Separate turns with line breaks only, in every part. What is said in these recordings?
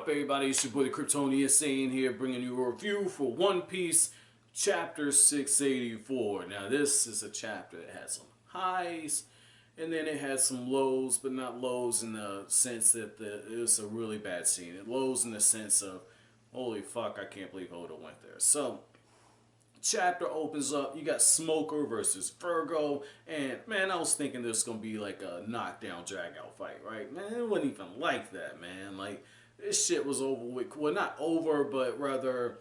up, everybody? It's your boy the Kryptonian saying here, bringing you a review for One Piece Chapter 684. Now, this is a chapter that has some highs, and then it has some lows, but not lows in the sense that it was a really bad scene. It lows in the sense of, holy fuck, I can't believe Oda went there. So, chapter opens up. You got Smoker versus Virgo, and man, I was thinking this was gonna be like a knockdown, drag out fight, right? Man, it wasn't even like that, man. Like this shit was over with. Well, not over, but rather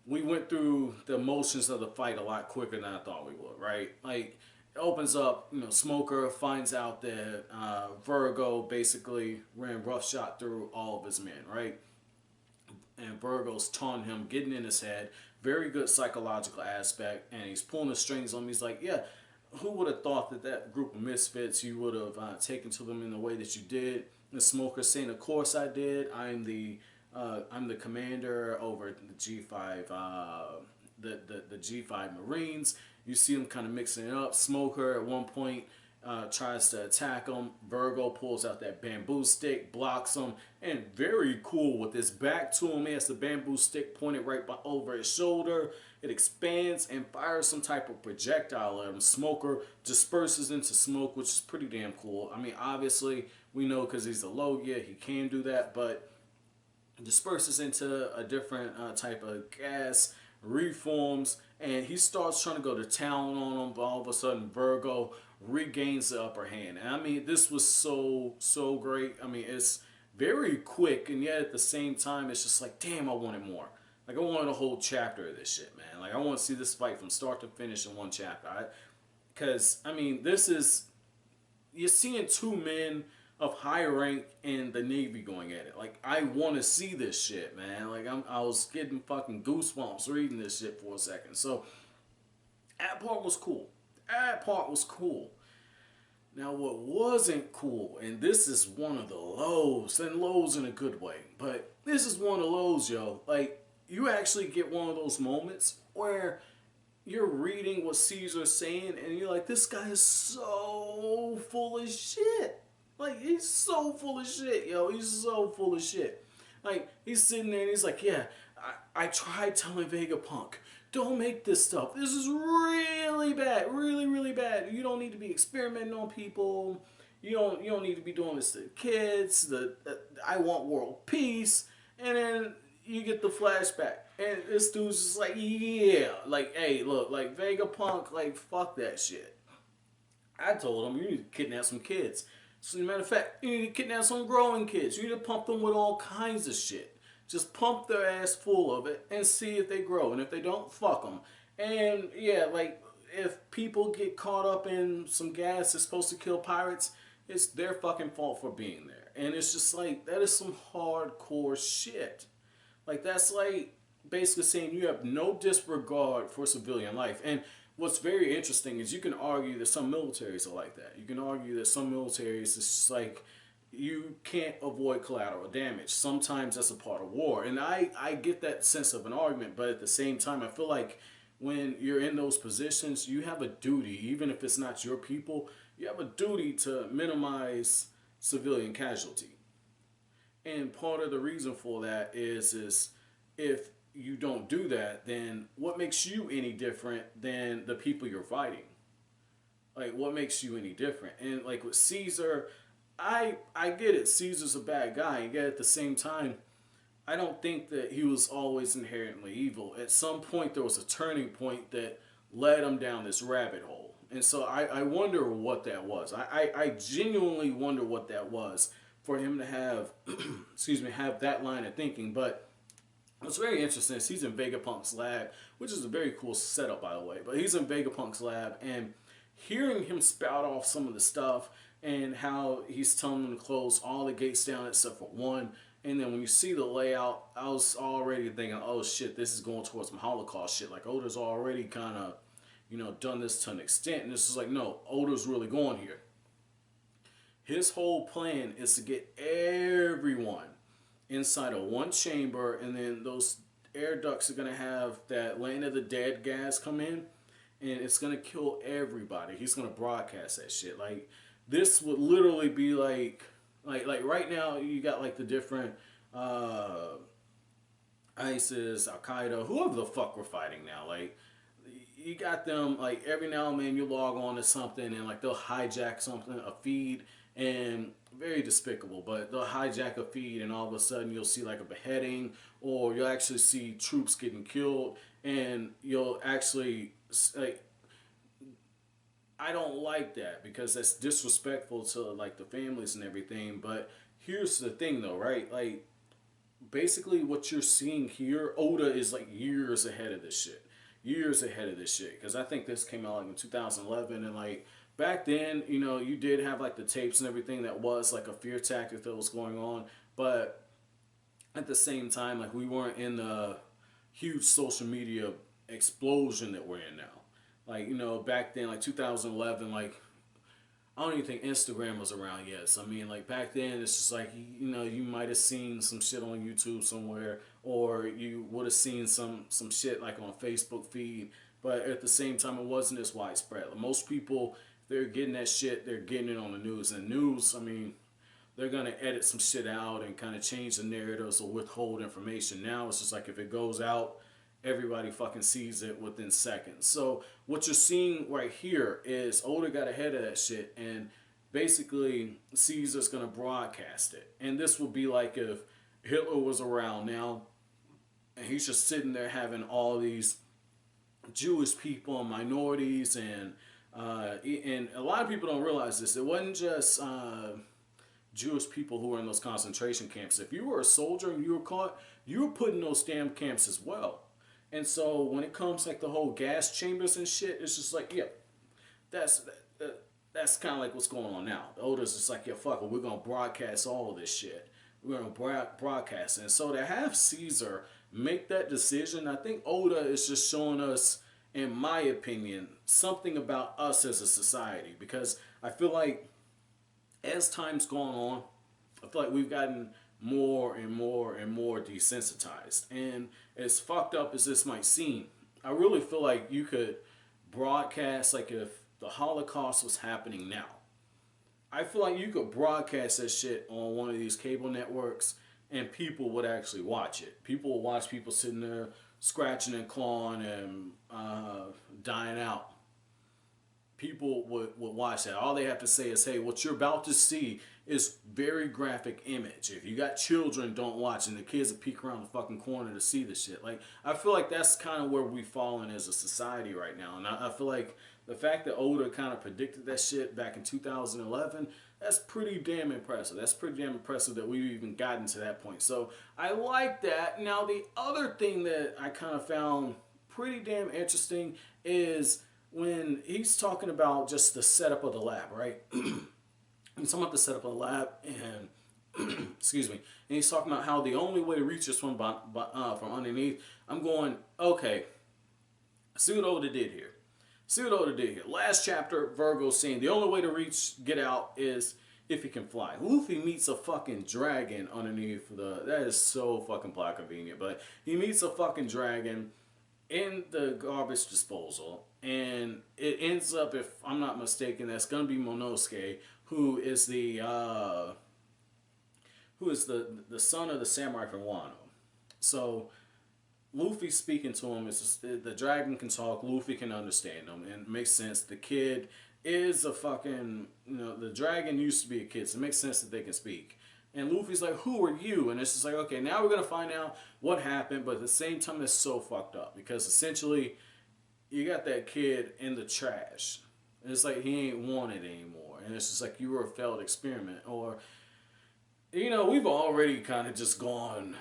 we went through the motions of the fight a lot quicker than I thought we would, right? Like it opens up, Smoker finds out that Virgo basically ran roughshod through all of his men, right? And Virgo's taunting him, getting in his head. Very good psychological aspect, and he's pulling the strings on him. He's like, yeah, who would have thought that that group of misfits you would have taken to them in the way that you did? The Smoker saying, of course I did. I'm the commander over the G5 the G5 Marines. You see him kind of mixing it up. Smoker at one point tries to attack him. Virgo pulls out that bamboo stick, blocks him, and very cool with his back to him. He has the bamboo stick pointed right over his shoulder. It expands and fires some type of projectile at him. Smoker disperses into smoke, which is pretty damn cool. I mean, obviously, we know because he's a Logia, he can do that, but disperses into a different type of gas, reforms, and he starts trying to go to town on him, but all of a sudden Virgo regains the upper hand. And I mean, this was so great. I mean, it's very quick, and yet at the same time, it's just like, damn, I wanted more. Like, I wanted a whole chapter of this shit, man. Like, I want to see this fight from start to finish in one chapter. Because, I mean, this is, you're seeing two men of high rank in the Navy going at it. Like, I want to see this shit, man. Like, I was getting fucking goosebumps reading this shit for a second. So, that part was cool. That part was cool. Now, what wasn't cool, and this is one of the lows, and lows in a good way, but this is one of the lows, yo. Like, you actually get one of those moments where you're reading what Caesar's saying, and you're like, this guy is so full of shit. Like, he's so full of shit, yo. He's so full of shit. Like, he's sitting there and he's like, yeah, I tried telling Vegapunk, don't make this stuff. This is really bad. Really, really bad. You don't need to be experimenting on people. You don't need to be doing this to kids. I want world peace. And then you get the flashback. And this dude's just like, yeah. Like, hey, look, like, Vegapunk, like, fuck that shit. I told him, you need to kidnap some kids. So, as a matter of fact, you need to kidnap some growing kids. You need to pump them with all kinds of shit. Just pump their ass full of it and see if they grow. And if they don't, fuck them. And, yeah, like, if people get caught up in some gas that's supposed to kill pirates, it's their fucking fault for being there. And it's just like, that is some hardcore shit. Like, that's like basically saying you have no disregard for civilian life. And what's very interesting is you can argue that some militaries are like that. You can argue that some militaries is just like, you can't avoid collateral damage. Sometimes that's a part of war. And I get that sense of an argument, but at the same time, I feel like when you're in those positions, you have a duty, even if it's not your people, you have a duty to minimize civilian casualty. And part of the reason for that is if you don't do that, then what makes you any different than the people you're fighting? Like, what makes you any different? And like with Caesar, I get it. Caesar's a bad guy. And yet at the same time, I don't think that he was always inherently evil. At some point, there was a turning point that led him down this rabbit hole. And so I wonder what that was. I genuinely wonder what that was for him to have, excuse me, have that line of thinking. But what's very interesting is he's in Vegapunk's lab, which is a very cool setup, by the way. But he's in Vegapunk's lab, and hearing him spout off some of the stuff and how he's telling them to close all the gates down except for one. And then when you see the layout, I was already thinking, oh shit, this is going towards some Holocaust shit. Like, Oda's already kind of, done this to an extent. And this is like, no, Oda's really going here. His whole plan is to get everyone inside of one chamber, and then those air ducts are going to have that land of the dead gas come in, and it's going to kill everybody. He's going to broadcast that shit. Like, this would literally be like right now you got like the different uh, ISIS, Al Qaeda, whoever the fuck we're fighting now. Like, you got them, like, every now and then you log on to something and, like, they'll hijack something, a feed, and very despicable, but they'll hijack a feed and all of a sudden you'll see, like, a beheading, or you'll actually see troops getting killed, and you'll actually, like, I don't like that because that's disrespectful to, like, the families and everything. But here's the thing, though, right? Like, basically what you're seeing here, Oda is like years ahead of this shit. Years ahead of this shit. Because I think this came out like in 2011. And like back then, you know, you did have like the tapes and everything that was like a fear tactic that was going on. But at the same time, like we weren't in the huge social media explosion that we're in now. Like, you know, back then, like 2011, like I don't even think Instagram was around yet. So I mean, like back then, it's just like you know, you might have seen some shit on YouTube somewhere, or you would have seen some shit like on Facebook feed. But at the same time, it wasn't as widespread. Like, most people, they're getting that shit, they're getting it on the news. And news, I mean, they're gonna edit some shit out and kind of change the narratives or withhold information. Now it's just like if it goes out, everybody fucking sees it within seconds. So what you're seeing right here is Oda got ahead of that shit and basically Caesar's gonna broadcast it. And this would be like if Hitler was around now and he's just sitting there having all these Jewish people and minorities and a lot of people don't realize this. It wasn't just Jewish people who were in those concentration camps. If you were a soldier and you were caught, you were put in those damn camps as well. And so when it comes like the whole gas chambers and shit, it's just like, yeah, that's that's kind of like what's going on now. The Oda's just like, yeah, fuck it, we're gonna broadcast all of this shit. We're gonna broadcast it. And so to have Caesar make that decision, I think Oda is just showing us, in my opinion, something about us as a society. Because I feel like as time's gone on, I feel like we've gotten more and more and more desensitized. And as fucked up as this might seem, I really feel like you could broadcast, like if the Holocaust was happening now, I feel like you could broadcast that shit on one of these cable networks and people would actually watch it. People would watch people sitting there scratching and clawing and dying out. People would watch that. All they have to say is, hey, what you're about to see is very graphic image. If you got children, don't watch. And the kids will peek around the fucking corner to see the shit. Like, I feel like that's kind of where we've fallen as a society right now. And I feel like the fact that Oda kind of predicted that shit back in 2011, that's pretty damn impressive. That's pretty damn impressive that we've even gotten to that point. So I like that. Now, the other thing that I kind of found pretty damn interesting is when he's talking about just the setup of the lab, right? He's talking about the setup of the lab, and excuse me, and he's talking about how the only way to reach this one from underneath. I'm going, okay, see what Oda did here. See what Oda did here. Last chapter, Virgo saying the only way to get out is if he can fly. Luffy meets a fucking dragon underneath that is so fucking plot convenient, but he meets a fucking dragon in the garbage disposal, and it ends up, if I'm not mistaken, that's gonna be Momonosuke, who is the son of the samurai from Wano. So Luffy speaking to him is just, the dragon can talk, Luffy can understand him, and it makes sense. The kid is a fucking, you know, the dragon used to be a kid, so it makes sense that they can speak. And Luffy's like, who are you? And it's just like, okay, now we're going to find out what happened. But at the same time, it's so fucked up. Because essentially, you got that kid in the trash. And it's like, he ain't wanted anymore. And it's just like, you were a failed experiment. Or, you know, we've already kind of just gone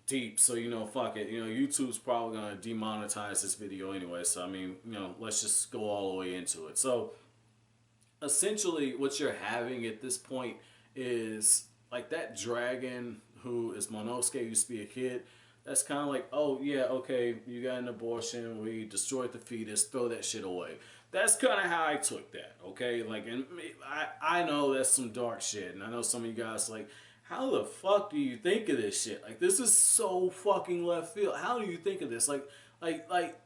deep. So, you know, fuck it. You know, YouTube's probably going to demonetize this video anyway. So, I mean, you know, let's just go all the way into it. So, essentially, what you're having at this point is, like, that dragon who is Momonosuke used to be a kid, that's kind of like, oh, yeah, okay, you got an abortion, we destroyed the fetus, throw that shit away. That's kind of how I took that, okay? Like, and I know that's some dark shit, and I know some of you guys like, how the fuck do you think of this shit? Like, this is so fucking left field. How do you think of this? Like,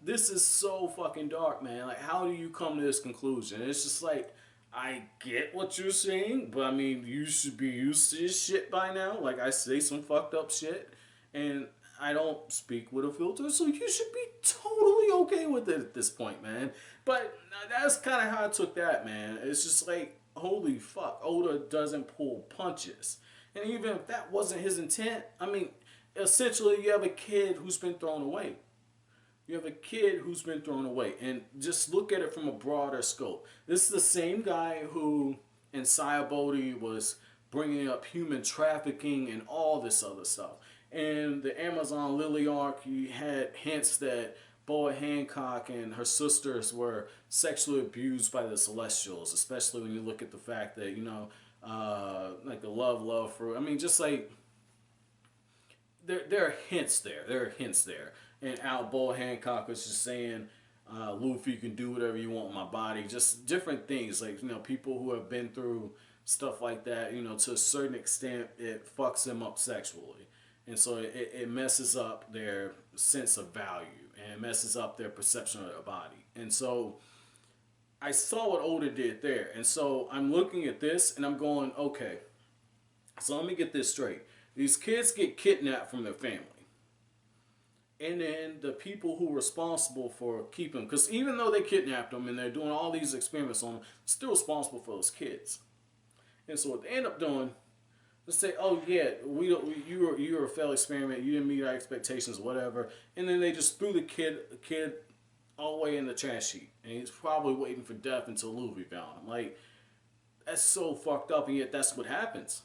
this is so fucking dark, man. Like, how do you come to this conclusion? And it's just like, I get what you're saying, but I mean, you should be used to this shit by now. Like, I say some fucked up shit, and I don't speak with a filter, so you should be totally okay with it at this point, man. But that's kind of how I took that, man. It's just like, holy fuck, Oda doesn't pull punches. And even if that wasn't his intent, I mean, essentially, you have a kid who's been thrown away. You have a kid who's been thrown away. And just look at it from a broader scope. This is the same guy who in Sayabodi was bringing up human trafficking and all this other stuff. And the Amazon Lily arc, you had hints that Boa Hancock and her sisters were sexually abused by the Celestials, especially when you look at the fact that, you know, like the love for, I mean, just like, there are hints there. There are hints there. And Al Boa Hancock was just saying, Luffy, you can do whatever you want with my body. Just different things. Like, you know, people who have been through stuff like that, you know, to a certain extent, it fucks them up sexually. And so it messes up their sense of value. And it messes up their perception of their body. And so I saw what Oda did there. And so I'm looking at this and I'm going, okay, so let me get this straight. These kids get kidnapped from their family. And then the people who are responsible for keeping them, because even though they kidnapped them and they're doing all these experiments on them, still responsible for those kids. And so what they end up doing, let's say, oh yeah, you were a failed experiment, you didn't meet our expectations, whatever. And then they just threw the kid all the way in the trash heap. And he's probably waiting for death until Luffy found him. Like, that's so fucked up, and yet that's what happens.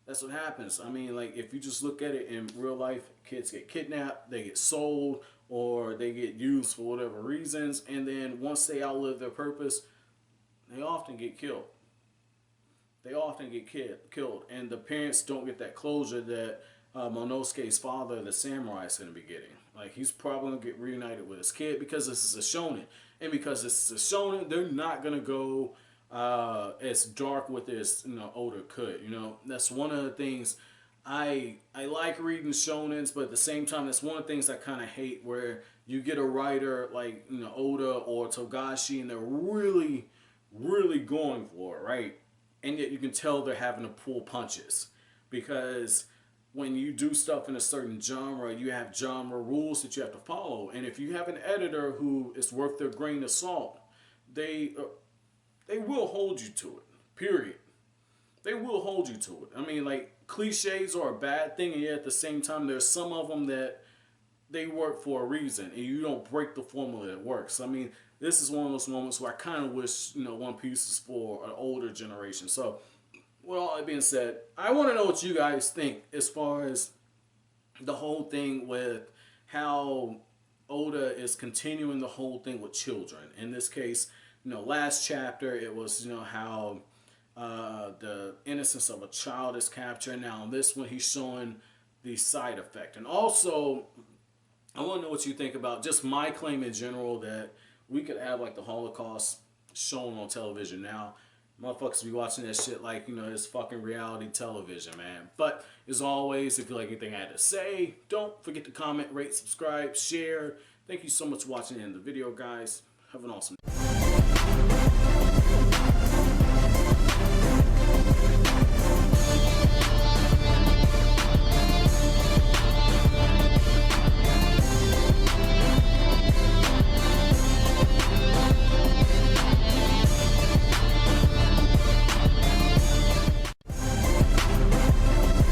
That's what happens. I mean, like, if you just look at it in real life, kids get kidnapped, they get sold, or they get used for whatever reasons, and then once they outlive their purpose, they often get killed. They often get killed, and the parents don't get that closure that Momonosuke's father, the samurai, is going to be getting. Like, he's probably going to get reunited with his kid because this is a shonen. And because this is a shonen, they're not going to go as dark with this, you know, Oda could. You know, that's one of the things I like reading shonens, but at the same time, that's one of the things I kind of hate, where you get a writer like, you know, Oda or Togashi, and they're really, really going for it, right? And yet you can tell they're having to pull punches, because when you do stuff in a certain genre, you have genre rules that you have to follow. And if you have an editor who is worth their grain of salt, they will hold you to it, period. They will hold you to it. I mean, like, cliches are a bad thing, and yet at the same time, there's some of them that they work for a reason, and you don't break the formula that works. I mean, this is one of those moments where I kind of wish, you know, One Piece is for an older generation. So, with all that being said, I want to know what you guys think as far as the whole thing with how Oda is continuing the whole thing with children. In this case, you know, last chapter, it was, you know, how the innocence of a child is captured. Now, in this one, he's showing the side effect. And also, I want to know what you think about just my claim in general that we could have, like, the Holocaust shown on television now. Motherfuckers be watching that shit like, you know, it's fucking reality television, man. But, as always, if you like anything I had to say, don't forget to comment, rate, subscribe, share. Thank you so much for watching the end of the video, guys. Have an awesome day.